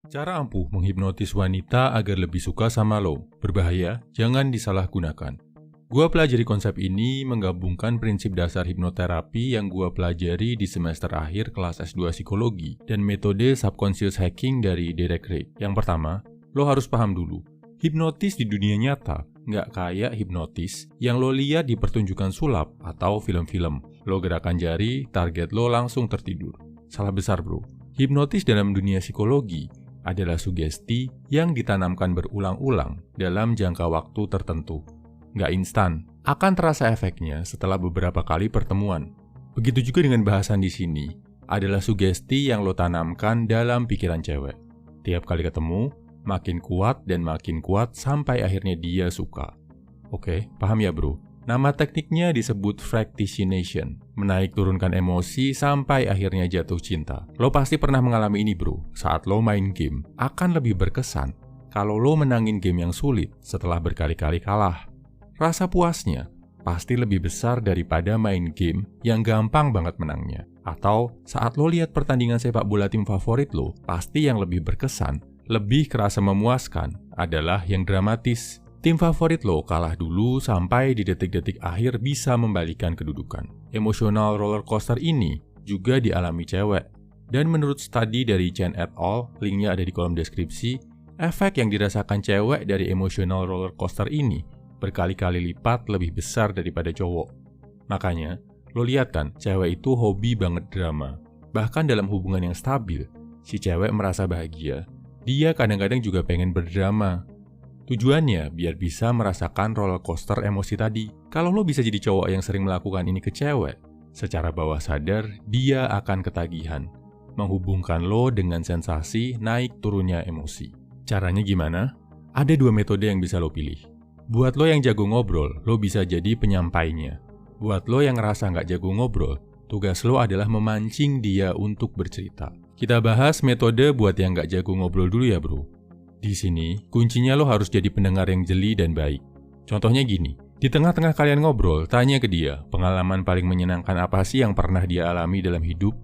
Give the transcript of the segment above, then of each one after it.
Cara ampuh menghipnotis wanita agar lebih suka sama lo. Berbahaya, jangan disalahgunakan. Gua pelajari konsep ini menggabungkan prinsip dasar hipnoterapi yang gua pelajari di semester akhir kelas S2 Psikologi dan metode subconscious hacking dari Derek Ray. Yang pertama, lo harus paham dulu, hipnotis di dunia nyata nggak kayak hipnotis yang lo lihat di pertunjukan sulap atau film-film. Lo gerakan jari, target lo langsung tertidur. Salah besar bro. Hipnotis dalam dunia psikologi adalah sugesti yang ditanamkan berulang-ulang dalam jangka waktu tertentu. Nggak instan, akan terasa efeknya setelah beberapa kali pertemuan. Begitu juga dengan bahasan di sini, adalah sugesti yang lo tanamkan dalam pikiran cewek. Tiap kali ketemu, makin kuat sampai akhirnya dia suka. Oke, paham ya bro? Nama tekniknya disebut fractionation, menaik turunkan emosi sampai akhirnya jatuh cinta. Lo pasti pernah mengalami ini bro, saat lo main game. Akan lebih berkesan kalau lo menangin game yang sulit setelah berkali-kali kalah. Rasa puasnya pasti lebih besar daripada main game yang gampang banget menangnya. Atau saat lo lihat pertandingan sepak bola tim favorit lo, pasti yang lebih berkesan, lebih kerasa memuaskan adalah yang dramatis. Tim favorit lo kalah dulu sampai di detik-detik akhir bisa membalikan kedudukan. Emosional roller coaster ini juga dialami cewek. Dan menurut studi dari Chen et al., linknya ada di kolom deskripsi, efek yang dirasakan cewek dari emosional roller coaster ini berkali-kali lipat lebih besar daripada cowok. Makanya, lo lihat kan, cewek itu hobi banget drama. Bahkan dalam hubungan yang stabil, si cewek merasa bahagia. Dia kadang-kadang juga pengen berdrama. Tujuannya biar bisa merasakan roller coaster emosi tadi. Kalau lo bisa jadi cowok yang sering melakukan ini ke cewek, secara bawah sadar dia akan ketagihan, menghubungkan lo dengan sensasi naik turunnya emosi. Caranya gimana? Ada 2 metode yang bisa lo pilih. Buat lo yang jago ngobrol, lo bisa jadi penyampainya. Buat lo yang ngerasa nggak jago ngobrol, tugas lo adalah memancing dia untuk bercerita. Kita bahas metode buat yang nggak jago ngobrol dulu ya bro. Di sini, kuncinya lo harus jadi pendengar yang jeli dan baik. Contohnya gini, di tengah-tengah kalian ngobrol, tanya ke dia, pengalaman paling menyenangkan apa sih yang pernah dia alami dalam hidup?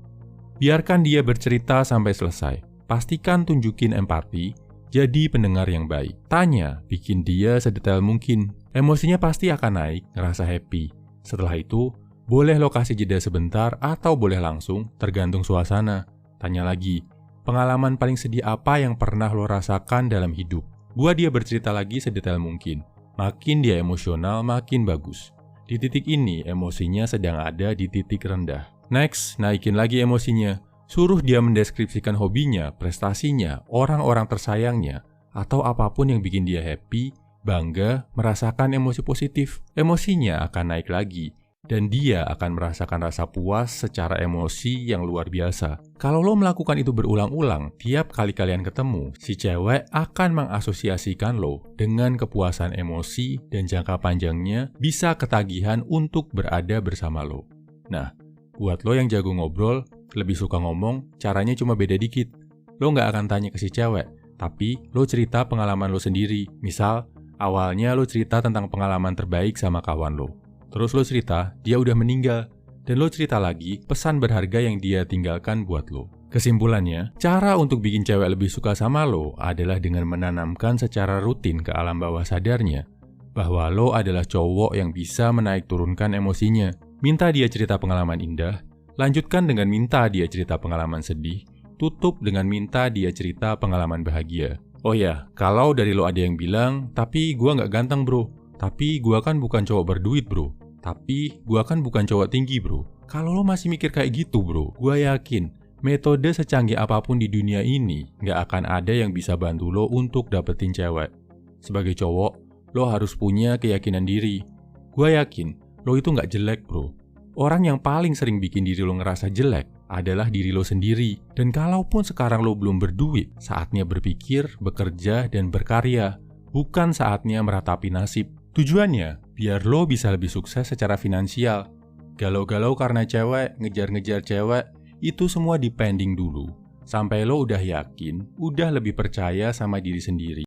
Biarkan dia bercerita sampai selesai. Pastikan tunjukin empati, jadi pendengar yang baik. Tanya, bikin dia sedetail mungkin. Emosinya pasti akan naik, ngerasa happy. Setelah itu, boleh lo kasih jeda sebentar atau boleh langsung, tergantung suasana. Tanya lagi, pengalaman paling sedih apa yang pernah lo rasakan dalam hidup? Buat dia bercerita lagi sedetail mungkin. Makin dia emosional, makin bagus. Di titik ini, emosinya sedang ada di titik rendah. Next, naikin lagi emosinya. Suruh dia mendeskripsikan hobinya, prestasinya, orang-orang tersayangnya, atau apapun yang bikin dia happy, bangga, merasakan emosi positif. Emosinya akan naik lagi. Dan dia akan merasakan rasa puas secara emosi yang luar biasa. Kalau lo melakukan itu berulang-ulang, tiap kali kalian ketemu, si cewek akan mengasosiasikan lo dengan kepuasan emosi dan jangka panjangnya bisa ketagihan untuk berada bersama lo. Nah, buat lo yang jago ngobrol, lebih suka ngomong, caranya cuma beda dikit. Lo nggak akan tanya ke si cewek, tapi lo cerita pengalaman lo sendiri. Misal, awalnya lo cerita tentang pengalaman terbaik sama kawan lo. Terus lo cerita, dia udah meninggal. Dan lo cerita lagi, pesan berharga yang dia tinggalkan buat lo. Kesimpulannya, cara untuk bikin cewek lebih suka sama lo adalah dengan menanamkan secara rutin ke alam bawah sadarnya bahwa lo adalah cowok yang bisa menaik turunkan emosinya. Minta dia cerita pengalaman indah, lanjutkan dengan minta dia cerita pengalaman sedih, tutup dengan minta dia cerita pengalaman bahagia. Oh ya, kalau dari lo ada yang bilang, tapi gua nggak ganteng bro, tapi gua kan bukan cowok berduit bro, tapi gua kan bukan cowok tinggi bro. Kalau lo masih mikir kayak gitu bro, gua yakin metode secanggih apapun di dunia ini nggak akan ada yang bisa bantu lo untuk dapetin cewek. Sebagai cowok, lo harus punya keyakinan diri. Gua yakin lo itu nggak jelek bro. Orang yang paling sering bikin diri lo ngerasa jelek adalah diri lo sendiri. Dan kalaupun sekarang lo belum berduit, saatnya berpikir, bekerja, dan berkarya. Bukan saatnya meratapi nasib. Tujuannya, biar lo bisa lebih sukses secara finansial. Galau-galau karena cewek, ngejar-ngejar cewek, itu semua dipending dulu. Sampai lo udah yakin, udah lebih percaya sama diri sendiri.